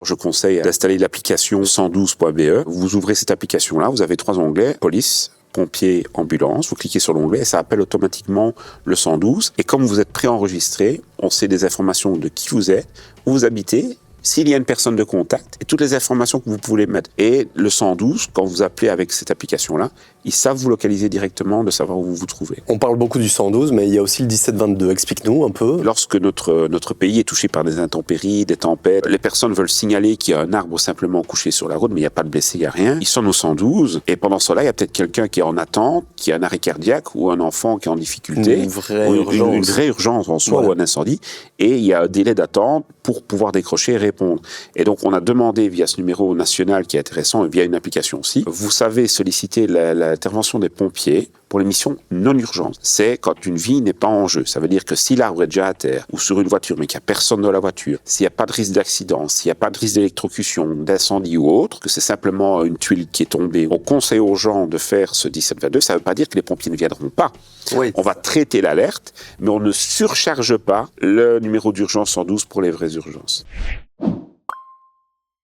Je conseille d'installer l'application 112.be. Vous ouvrez cette application-là, vous avez 3 onglets, police, pompiers, ambulance. Vous cliquez sur l'onglet et ça appelle automatiquement le 112. Et comme vous êtes préenregistré, on sait des informations de qui vous êtes, où vous habitez, s'il y a une personne de contact et toutes les informations que vous pouvez mettre. Et le 112, quand vous appelez avec cette application-là, ils savent vous localiser directement, de savoir où vous vous trouvez. On parle beaucoup du 112, mais il y a aussi le 1722. Explique-nous un peu. Lorsque notre pays est touché par des intempéries, des tempêtes, les personnes veulent signaler qu'il y a un arbre simplement couché sur la route, mais il n'y a pas de blessés, il n'y a rien. Ils sonnent au 112 et pendant cela, il y a peut-être quelqu'un qui est en attente, qui a un arrêt cardiaque ou un enfant qui est en difficulté. Une vraie urgence en soi, ou un incendie. Et il y a un délai d'attente pour pouvoir décrocher et répondre. Et donc, on a demandé via ce numéro national qui est intéressant et via une application aussi, vous savez solliciter l'intervention des pompiers pour les missions non urgentes. C'est quand une vie n'est pas en jeu. Ça veut dire que si l'arbre est déjà à terre ou sur une voiture, mais qu'il n'y a personne dans la voiture, s'il n'y a pas de risque d'accident, s'il n'y a pas de risque d'électrocution, d'incendie ou autre, que c'est simplement une tuile qui est tombée, on conseille aux gens de faire ce 1722. Ça ne veut pas dire que les pompiers ne viendront pas. Oui. On va traiter l'alerte, mais on ne surcharge pas le numéro d'urgence 112 pour les vraies urgences.